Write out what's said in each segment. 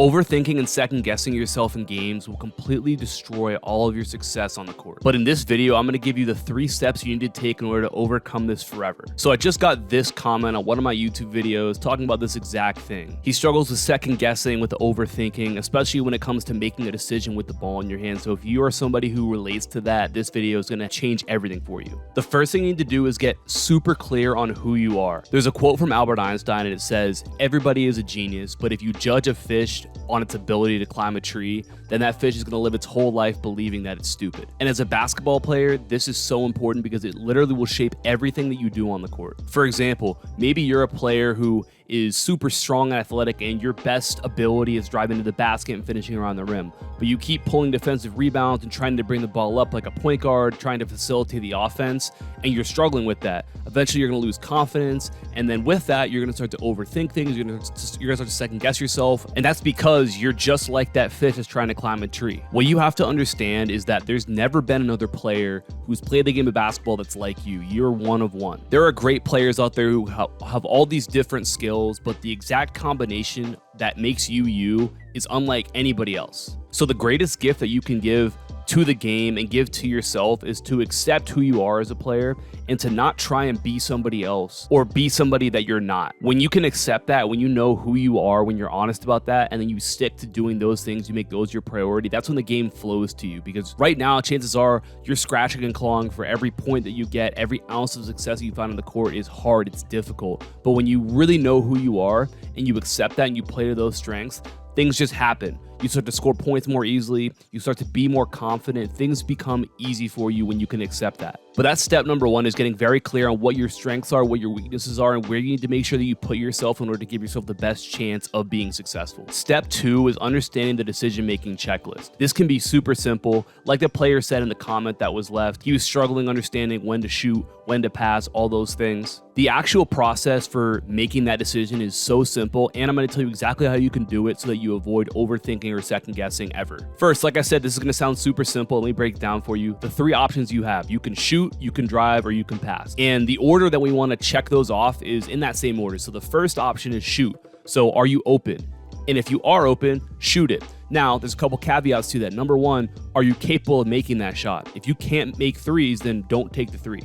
Overthinking and second guessing yourself in games will completely destroy all of your success on the court. But in this video, I'm going to give you the 3 steps you need to take in order to overcome this forever. So I just got this comment on one of my YouTube videos talking about this exact thing. He struggles with second guessing with overthinking, especially when it comes to making a decision with the ball in your hand. So if you are somebody who relates to that, this video is going to change everything for you. The first thing you need to do is get super clear on who you are. There's a quote from Albert Einstein and it says, "Everybody is a genius, but if you judge a fish on its ability to climb a tree, then that fish is going to live its whole life believing that it's stupid." And as a basketball player, this is so important because it literally will shape everything that you do on the court. For example, maybe you're a player who is super strong and athletic and your best ability is driving to the basket and finishing around the rim, but you keep pulling defensive rebounds and trying to bring the ball up like a point guard, trying to facilitate the offense, and you're struggling with that. Eventually you're going to lose confidence, and then with that you're going to start to overthink things, you're going to start to second guess yourself, and that's because you're just like that fish that's trying to climb a tree. What you have to understand is that there's never been another player who's played the game of basketball that's like you. You're one of one. There are great players out there who have all these different skills, but the exact combination that makes you you is unlike anybody else. So the greatest gift that you can give to the game and give to yourself is to accept who you are as a player and to not try and be somebody else or be somebody that you're not. When you can accept that, when you know who you are, when you're honest about that, and then you stick to doing those things, you make those your priority, that's when the game flows to you. Because right now, chances are you're scratching and clawing for every point that you get, every ounce of success that you find on the court is hard, it's difficult. But when you really know who you are and you accept that and you play to those strengths, things just happen. You start to score points more easily. You start to be more confident. Things become easy for you when you can accept that. But that's step number 1, is getting very clear on what your strengths are, what your weaknesses are, and where you need to make sure that you put yourself in order to give yourself the best chance of being successful. Step 2 is understanding the decision-making checklist. This can be super simple. Like the player said in the comment that was left, he was struggling understanding when to shoot, when to pass, all those things. The actual process for making that decision is so simple, and I'm going to tell you exactly how you can do it so that you avoid overthinking or second guessing ever. First, like I said, this is going to sound super simple. Let me break it down for you. The 3 options you have: you can shoot, you can drive, or you can pass. And the order that we want to check those off is in that same order. So the first option is shoot. So are you open? And if you are open, shoot it. Now, there's a couple caveats to that. Number 1, are you capable of making that shot? If you can't make threes, then don't take the 3.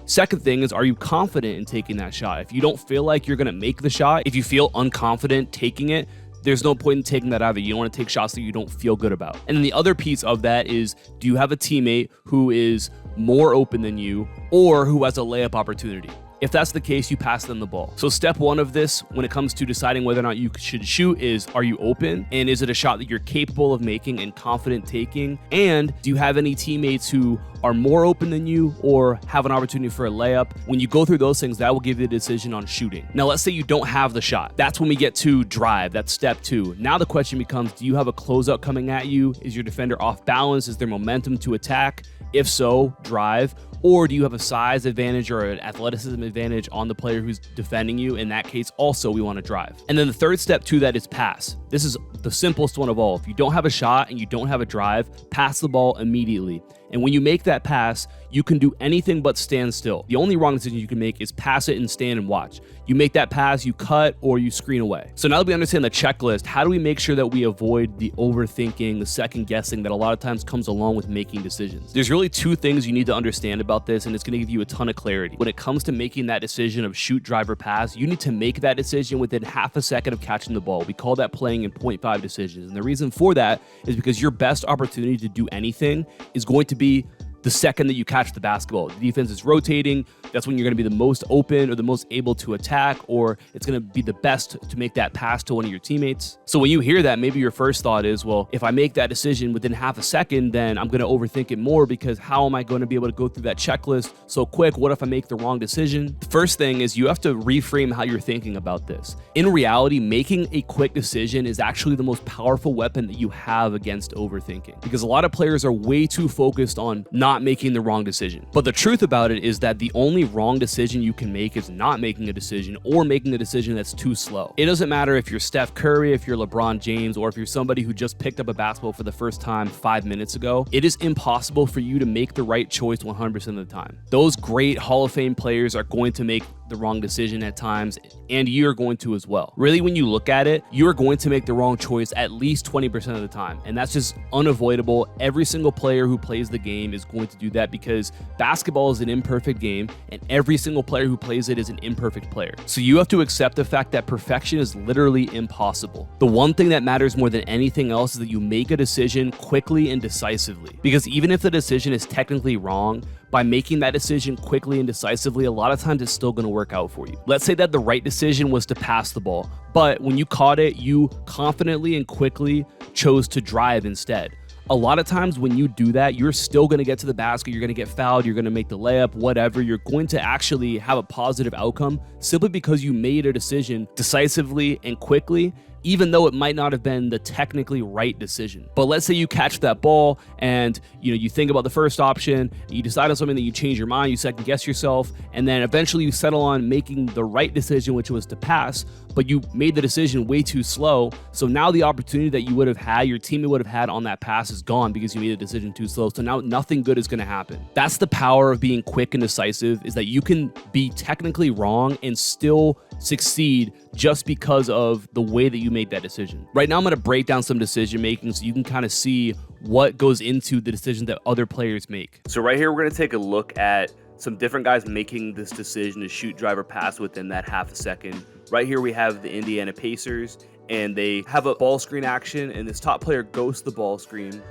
Second thing is, are you confident in taking that shot? If you don't feel like you're going to make the shot, if you feel unconfident taking it, there's no point in taking that either. You don't want to take shots that you don't feel good about. And then the other piece of that is, do you have a teammate who is more open than you or who has a layup opportunity? If that's the case, you pass them the ball. So step 1 of this, when it comes to deciding whether or not you should shoot, is, are you open? And is it a shot that you're capable of making and confident taking? And do you have any teammates who are more open than you or have an opportunity for a layup? When you go through those things, that will give you a decision on shooting. Now, let's say you don't have the shot. That's when we get to drive. That's step 2. Now the question becomes, do you have a closeout coming at you? Is your defender off balance? Is there momentum to attack? If so, drive. Or do you have a size advantage or an athleticism advantage on the player who's defending you? In that case, also, we want to drive. And then the third step to that is pass. This is the simplest one of all. If you don't have a shot and you don't have a drive, pass the ball immediately. And when you make that pass, you can do anything but stand still. The only wrong decision you can make is pass it and stand and watch. You make that pass, you cut, or you screen away. So now that we understand the checklist, how do we make sure that we avoid the overthinking, the second guessing that a lot of times comes along with making decisions? There's really 2 things you need to understand about this, and it's going to give you a ton of clarity. When it comes to making that decision of shoot, drive, or pass, you need to make that decision within half a second of catching the ball. We call that playing in 0.5 decisions. And the reason for that is because your best opportunity to do anything is going to be the second that you catch the basketball. The defense is rotating. That's when you're going to be the most open or the most able to attack, or it's going to be the best to make that pass to one of your teammates. So when you hear that, maybe your first thought is, well, if I make that decision within half a second, then I'm going to overthink it more, because how am I going to be able to go through that checklist so quick? What if I make the wrong decision? The first thing is you have to reframe how you're thinking about this. In reality, making a quick decision is actually the most powerful weapon that you have against overthinking, because a lot of players are way too focused on not making the wrong decision. But the truth about it is that the only wrong decision you can make is not making a decision or making a decision that's too slow. It doesn't matter if you're Steph Curry, if you're LeBron James, or if you're somebody who just picked up a basketball for the first time 5 minutes ago. It is impossible for you to make the right choice 100% of the time. Those great Hall of Fame players are going to make the wrong decision at times, and you're going to as well. Really, when you look at it, you're going to make the wrong choice at least 20% of the time, and that's just unavoidable. Every single player who plays the game is going to do that because basketball is an imperfect game, and every single player who plays it is an imperfect player. So you have to accept the fact that perfection is literally impossible. The one thing that matters more than anything else is that you make a decision quickly and decisively, because even if the decision is technically wrong, by making that decision quickly and decisively, a lot of times it's still going to work out for you. Let's say that the right decision was to pass the ball, but when you caught it, you confidently and quickly chose to drive instead. A lot of times when you do that, you're still going to get to the basket, you're going to get fouled, you're going to make the layup, whatever. You're going to actually have a positive outcome simply because you made a decision decisively and quickly, even though it might not have been the technically right decision. But let's say you catch that ball and you think about the first option, you decide on something, that you change your mind, you second guess yourself, and then eventually you settle on making the right decision, which was to pass, but you made the decision way too slow. So now the opportunity that you would have had, your teammate would have had on that pass is gone because you made the decision too slow. So now nothing good is going to happen. That's the power of being quick and decisive, is that you can be technically wrong and still succeed just because of the way that you made that decision. Right now, I'm going to break down some decision making so you can kind of see what goes into the decision that other players make. So right here, we're going to take a look at some different guys making this decision to shoot, drive, or pass within that half a second. Right here, we have the Indiana Pacers, and they have a ball screen action, and this top player ghosts the ball screen.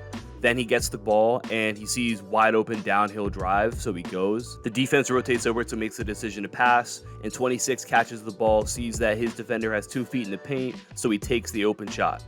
Then he gets the ball and he sees wide open downhill drive, so he goes. The defense rotates over, so makes the decision to pass, and 26 catches the ball, sees that his defender has 2 feet in the paint, so he takes the open shot.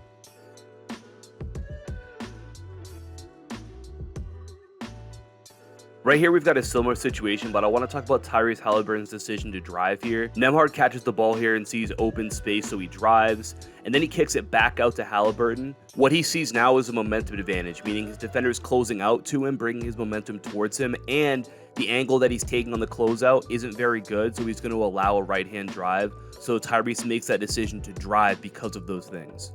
Right here, we've got a similar situation, but I want to talk about Tyrese Halliburton's decision to drive here. Nembhard catches the ball here and sees open space, so he drives, and then he kicks it back out to Halliburton. What he sees now is a momentum advantage, meaning his defender is closing out to him, bringing his momentum towards him, and the angle that he's taking on the closeout isn't very good, so he's going to allow a right-hand drive. So Tyrese makes that decision to drive because of those things.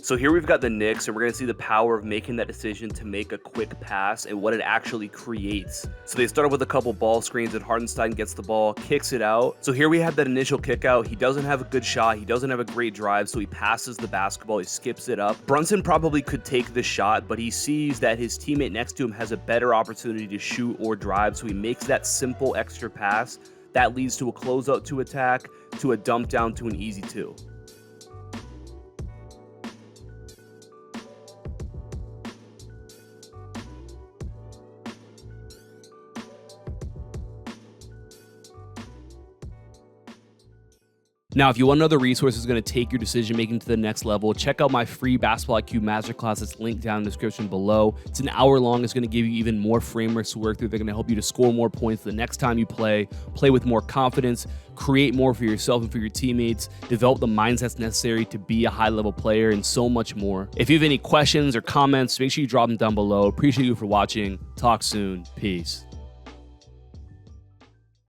So here we've got the Knicks, and we're going to see the power of making that decision to make a quick pass and what it actually creates. So they started with a couple ball screens, and Hartenstein gets the ball, kicks it out. So here we have that initial kick out. He doesn't have a good shot. He doesn't have a great drive, so he passes the basketball. He skips it up. Brunson probably could take the shot, but he sees that his teammate next to him has a better opportunity to shoot or drive, so he makes that simple extra pass. That leads to a closeout to attack, to a dump down, to an easy 2. Now, if you want another resource that's going to take your decision making to the next level, check out my free Basketball IQ Masterclass. It's linked down in the description below. It's an hour long. It's going to give you even more frameworks to work through. They're going to help you to score more points the next time you play with more confidence, create more for yourself and for your teammates, develop the mindsets necessary to be a high-level player, and so much more. If you have any questions or comments, make sure you drop them down below. Appreciate you for watching. Talk soon. Peace.